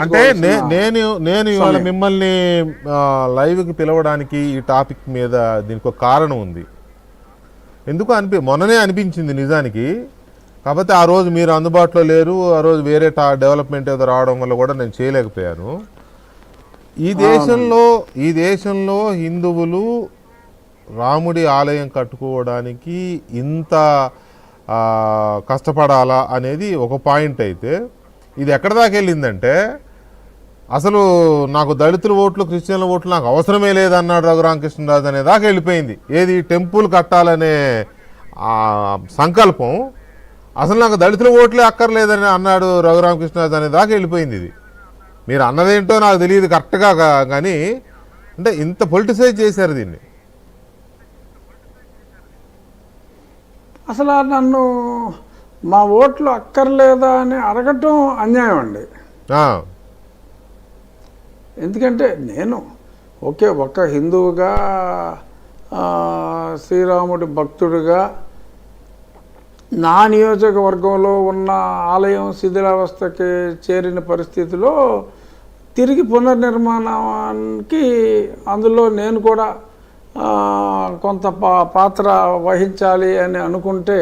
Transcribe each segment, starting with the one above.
అంటే నేను ఇవాళ మిమ్మల్ని లైవ్కి పిలవడానికి ఈ టాపిక్ మీద దీనికి ఒక కారణం ఉంది. ఎందుకు మొన్ననే అనిపించింది నిజానికి. కాకపోతే ఆ రోజు మీరు అందుబాటులో లేరు, ఆ రోజు వేరే డెవలప్మెంట్ ఏదో రావడం వల్ల కూడా నేను చేయలేకపోయాను. ఈ దేశంలో హిందువులు రాముడి ఆలయం కట్టుకోవడానికి ఇంత కష్టపడాలా అనేది ఒక పాయింట్. అయితే ఇది ఎక్కడ దాకా వెళ్ళిందంటే అసలు నాకు దళితుల ఓట్లు క్రిస్టియన్ల ఓట్లు నాకు అవసరమే లేదన్నాడు రఘురామకృష్ణరాజు అనే దాకా వెళ్ళిపోయింది. ఏది టెంపుల్ కట్టాలనే సంకల్పం అసలు నాకు దళితుల ఓట్లే అక్కర్లేదని అన్నాడు రఘురామకృష్ణరాజు అనే దాకా వెళ్ళిపోయింది. ఇది మీరు అన్నదేంటో నాకు తెలియదు కరెక్ట్గా, కానీ అంటే ఇంత పొలిటిసైజ్ చేశారు దీన్ని. అసలు నన్ను మా ఓట్లు అక్కర్లేదా అని అడగటం అన్యాయం అండి. ఎందుకంటే నేను ఒక హిందువుగా, శ్రీరాముడి భక్తుడిగా, నా నియోజకవర్గంలో ఉన్న ఆలయం శిథిలావస్థకి చేరిన పరిస్థితిలో తిరిగి పునర్నిర్మాణానికి అందులో నేను కూడా కొంత పాత్ర వహించాలి అని అనుకుంటే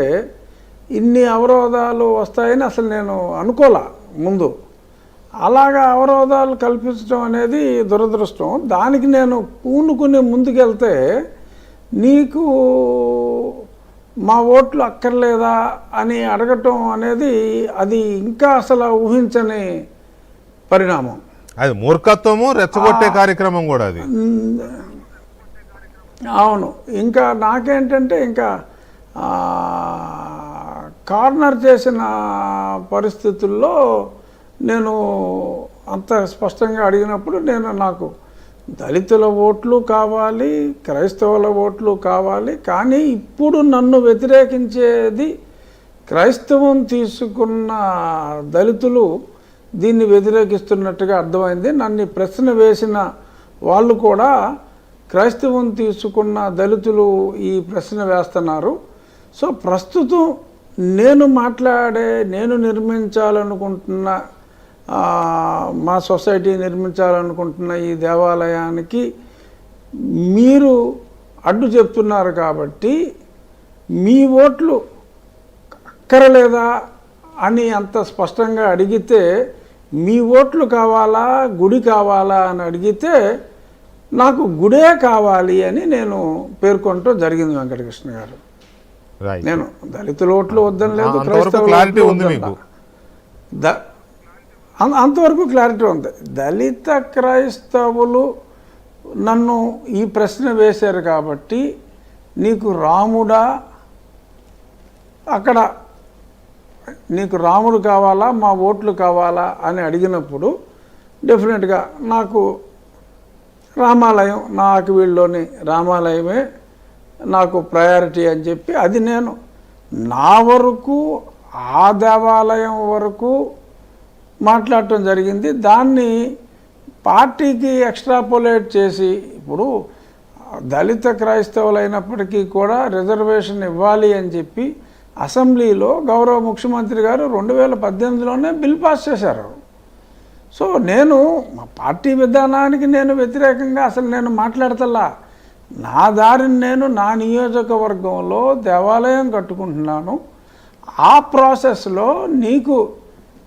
ఇన్ని అవరోధాలు వస్తాయని అసలు నేను అనుకోలే ముందు. అలాగా అవరోధాలు కల్పించడం అనేది దురదృష్టం. దానికి నేను పూనుకుని ముందుకెళ్తే నీకు మా ఓట్లు అక్కర్లేదా అని అడగటం అనేది అది ఇంకా అసలు ఊహించని పరిణామం. అది మూర్ఖత్వము, రెచ్చగొట్టే కార్యక్రమం కూడా అది. అవును. ఇంకా నాకేంటంటే ఇంకా కార్నర్ చేసిన పరిస్థితుల్లో నేను అంత స్పష్టంగా అడిగినప్పుడు నాకు దళితుల ఓట్లు కావాలి, క్రైస్తవుల ఓట్లు కావాలి, కానీ ఇప్పుడు నన్ను వ్యతిరేకించేది క్రైస్తవం తీసుకున్న దళితులు దీన్ని వ్యతిరేకిస్తున్నట్టుగా అర్థమైంది. నన్ను ప్రశ్న వేసిన వాళ్ళు కూడా క్రైస్తవం తీసుకున్న దళితులు ఈ ప్రశ్న వేస్తున్నారు. సో ప్రస్తుతం నేను నిర్మించాలనుకుంటున్న మా సొసైటీ నిర్మించాలనుకుంటున్న ఈ దేవాలయానికి మీరు అడ్డు చెప్తున్నారు కాబట్టి మీ ఓట్లు అక్కరలేదా అని అంత స్పష్టంగా అడిగితే, మీ ఓట్లు కావాలా గుడి కావాలా అని అడిగితే నాకు గుడే కావాలి అని నేను పేర్కొనటం జరిగింది వెంకటకృష్ణ గారు. నేను దళితుల ఓట్లు వద్దని లేదు, క్రైస్తవులు అంతవరకు క్లారిటీ ఉంది. దళిత క్రైస్తవులు నన్ను ఈ ప్రశ్న వేశారు కాబట్టి నీకు రాముడా, అక్కడ నీకు రాముడు కావాలా మా ఓట్లు కావాలా అని అడిగినప్పుడు డెఫినెట్గా నాకు రామాలయం, నా ఆకివీళ్ళలోని రామాలయమే నాకు ప్రయారిటీ అని చెప్పి అది నేను నా వరకు ఆ దేవాలయం వరకు మాట్లాడటం జరిగింది. దాన్ని పార్టీకి ఎక్స్ట్రాపోలేట్ చేసి ఇప్పుడు దళిత క్రైస్తవులు అయినప్పటికీ కూడా రిజర్వేషన్ ఇవ్వాలి అని చెప్పి అసెంబ్లీలో గౌరవ ముఖ్యమంత్రి గారు 2018లోనే బిల్ పాస్ చేశారు. సో నేను మా పార్టీ విధానానికి నేను వ్యతిరేకంగా అసలు నేను మాట్లాడతల్లా. నా దారిని నేను నా నియోజకవర్గంలో దేవాలయం కట్టుకుంటున్నాను. ఆ ప్రాసెస్లో నీకు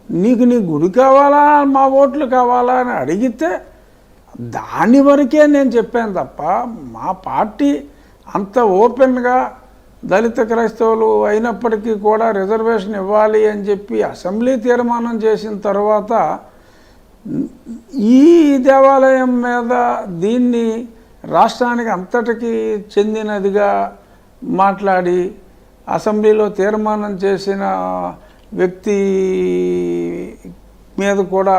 నీ గుడి కావాలా మా ఓట్లు కావాలా అని అడిగితే దాని వరకే నేను చెప్పాను తప్ప మా పార్టీ అంత ఓపెన్గా దళిత క్రైస్తవులు అయినప్పటికీ కూడా రిజర్వేషన్ ఇవ్వాలి అని చెప్పి అసెంబ్లీ తీర్మానం చేసిన తర్వాత ఈ దేవాలయం మీద దీన్ని రాష్ట్రానికి అంతటికి చెందినదిగా మాట్లాడి అసెంబ్లీలో తీర్మానం చేసిన వ్యక్తి మీద కూడా